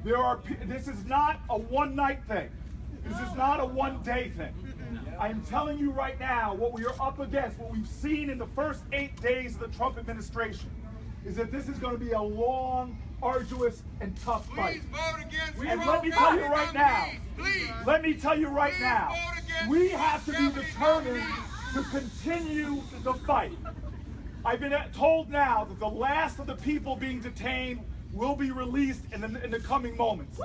This is not a one-night thing. This is not a one-day thing. I'm telling you right now, what we are up against, what we've seen in the first 8 days of the Trump administration, is that this is going to be a long, arduous, and tough fight. And let me tell you right now, we have to be determined to continue the fight. I've been told now that the last of the people being detained will be released in the coming moments.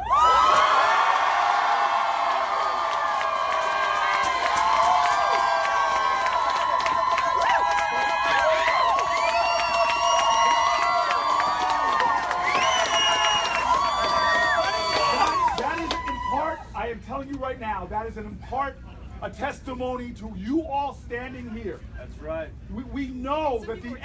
I am telling you right now, that is in part a testimony to you all standing here. That's right. We know that the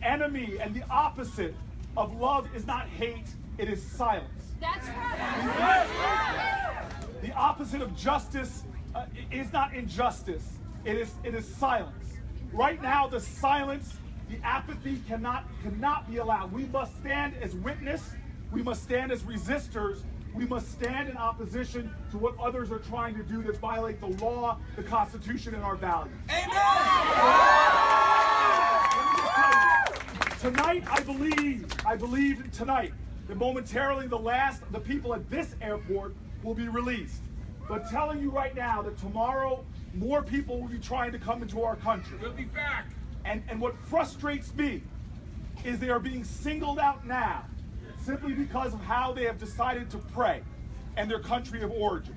enemy and the opposite of love is not hate, it is silence. That's right. The opposite of justice is not injustice, it is silence. Right now, the silence, the apathy cannot be allowed. We must stand as witness, we must stand as resistors. We must stand in opposition to what others are trying to do that violate the law, the Constitution, and our values. Amen. Tonight, I believe tonight that momentarily the last of the people at this airport will be released. But telling you right now that tomorrow more people will be trying to come into our country. We'll be back. And what frustrates me is they are being singled out now simply because of how they have decided to pray and their country of origin.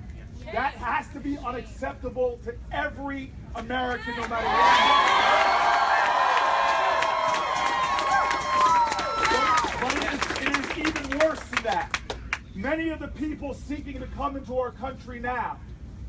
That has to be unacceptable to every American, no matter what. But it is even worse than that. Many of the people seeking to come into our country now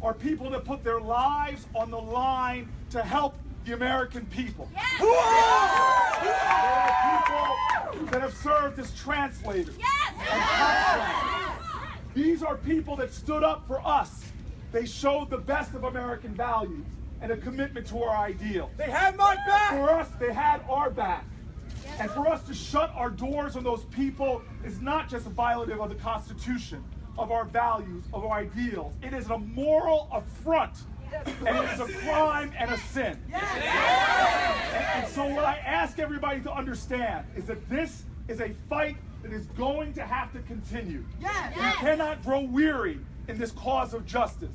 are people that put their lives on the line to help the American people. Yes. They are people that have served as translators. Yes. And translators. These are people that stood up for us. They showed the best of American values and a commitment to our ideals. They had my back. For us, they had our back. And for us to shut our doors on those people is not just a violative of the Constitution, of our values, of our ideals. It is a moral affront. And it is a crime and a sin. And so what I ask everybody to understand is that this is a fight that is going to have to continue. We cannot grow weary in this cause of justice.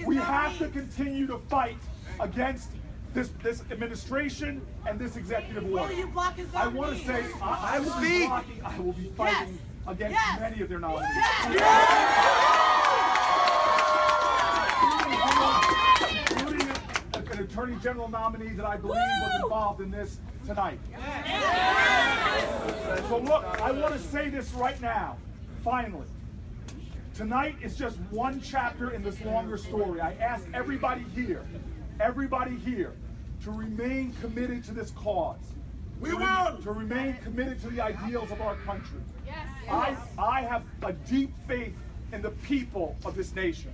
We have to continue to fight against this administration and this executive order. I want to say I will be fighting against many of their nominees. Including an Attorney General nominee that I believe was involved in this tonight. So look, I want to say this right now, finally. Tonight is just one chapter in this longer story. I ask everybody here, to remain committed to this cause. To remain committed to the ideals of our country. I have a deep faith in the people of this nation.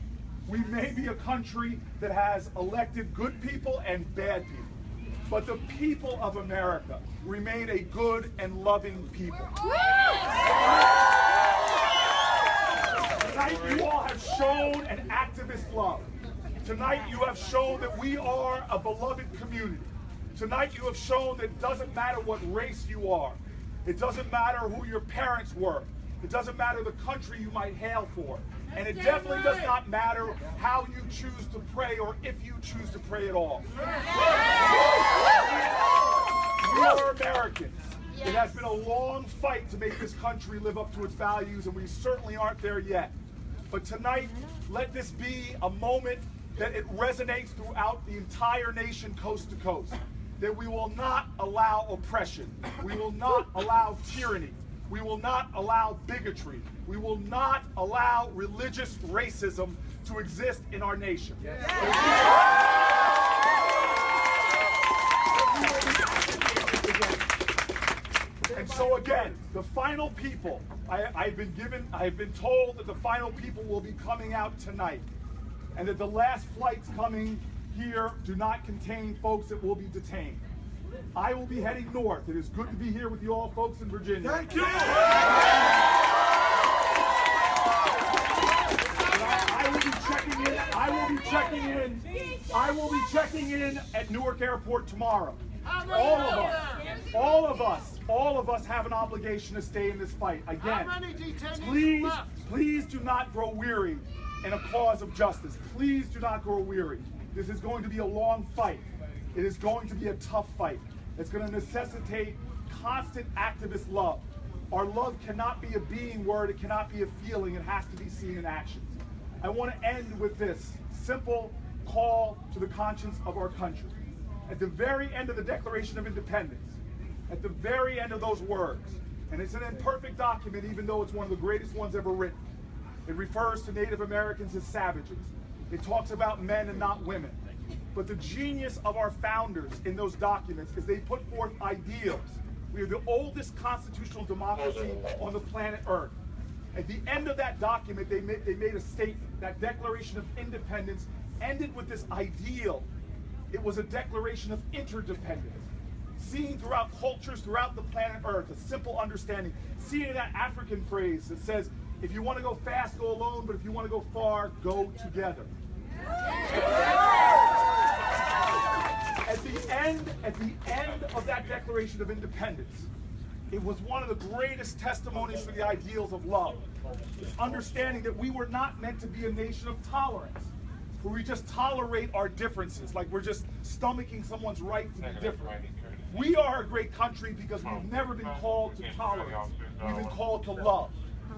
We may be a country that has elected good people and bad people, but the people of America remain a good and loving people. Tonight you all have shown an activist love. Tonight you have shown that we are a beloved community. Tonight you have shown that it doesn't matter what race you are. It doesn't matter who your parents were. It doesn't matter the country you might hail for. And it definitely does not matter how you choose to pray or if you choose to pray at all. We are Americans. It has been a long fight to make this country live up to its values, and we certainly aren't there yet. But tonight, let this be a moment that it resonates throughout the entire nation, coast to coast. That we will not allow oppression. We will not allow tyranny. We will not allow bigotry. We will not allow religious racism to exist in our nation. And so again, the final people, I've been told that the final people will be coming out tonight, and that the last flights coming here do not contain folks that will be detained. I will be heading north. It is good to be here with you all folks in Virginia. Thank you. I will be checking in at Newark Airport tomorrow. All of us have an obligation to stay in this fight. Again, please do not grow weary in a cause of justice. Please do not grow weary. This is going to be a long fight. It is going to be a tough fight. It's going to necessitate constant activist love. Our love cannot be a being word. It cannot be a feeling. It has to be seen in action. I want to end with this simple call to the conscience of our country. At the very end of the Declaration of Independence, at the very end of those words, and it's an imperfect document even though it's one of the greatest ones ever written, it refers to Native Americans as savages. It talks about men and not women. But the genius of our founders in those documents is they put forth ideals. We are the oldest constitutional democracy on the planet Earth. At the end of that document, they made a statement. That Declaration of Independence ended with this ideal. It was a declaration of interdependence, seen throughout cultures throughout the planet Earth, a simple understanding. Seeing that African phrase that says, if you want to go fast, go alone, but if you want to go far, go together. At the end of that Declaration of Independence, it was one of the greatest testimonies for the ideals of love. It's understanding that we were not meant to be a nation of tolerance, where we just tolerate our differences, like we're just stomaching someone's right to be different. We are a great country because we've never been called to tolerance. We've been called to love.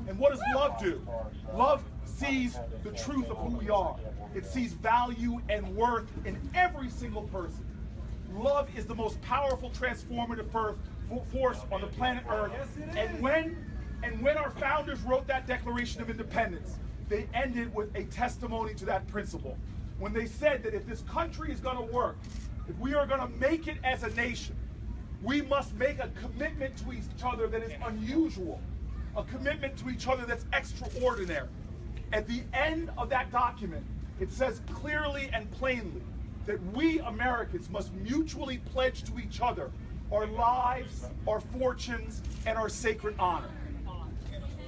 And what does love do? Love sees the truth of who we are. It sees value and worth in every single person. Love is the most powerful transformative force on the planet Earth. And when our founders wrote that Declaration of Independence, they ended with a testimony to that principle. When they said that if this country is going to work, if we are going to make it as a nation, we must make a commitment to each other that is unusual, a commitment to each other that's extraordinary. At the end of that document, it says clearly and plainly that we Americans must mutually pledge to each other our lives, our fortunes, and our sacred honor.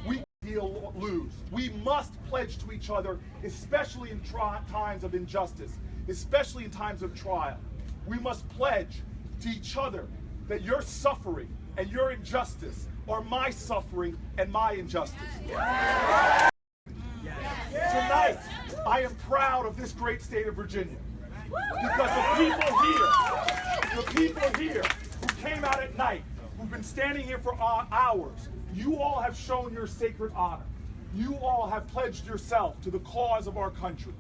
We can't lose. We must pledge to each other, especially in times of injustice, especially in times of trial. We must pledge to each other that your suffering and your injustice are my suffering and my injustice. Tonight, I am proud of this great state of Virginia because the people here who came out at night, who've been standing here for hours, you all have shown your sacred honor. You all have pledged yourself to the cause of our country.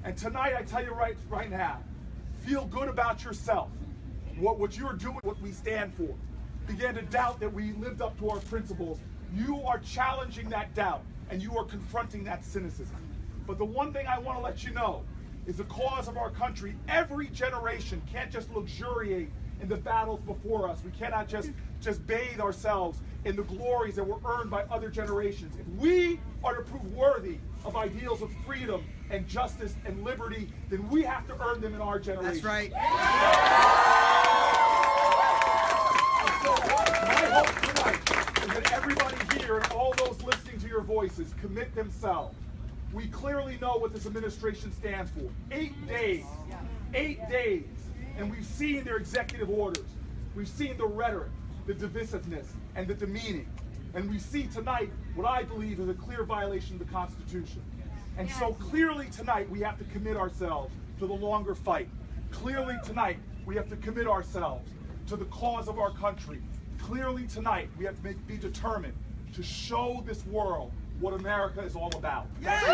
And tonight, I tell you right now, feel good about yourself, what you're doing, what we stand for. Began to doubt that we lived up to our principles. You are challenging that doubt, and you are confronting that cynicism. But the one thing I want to let you know is the cause of our country. Every generation can't just luxuriate in the battles before us. We cannot just bathe ourselves in the glories that were earned by other generations. If we are to prove worthy of ideals of freedom and justice and liberty, then we have to earn them in our generation. That's right. So my hope tonight is that everybody here and all those listening to your voices commit themselves. We clearly know what this administration stands for. 8 days. 8 days. And we've seen their executive orders. We've seen the rhetoric, the divisiveness, and the demeaning. And we see tonight what I believe is a clear violation of the Constitution. And so clearly tonight we have to commit ourselves to the longer fight. Clearly tonight we have to commit ourselves to the cause of our country. Clearly tonight we have to be determined to show this world what America is all about. Yes.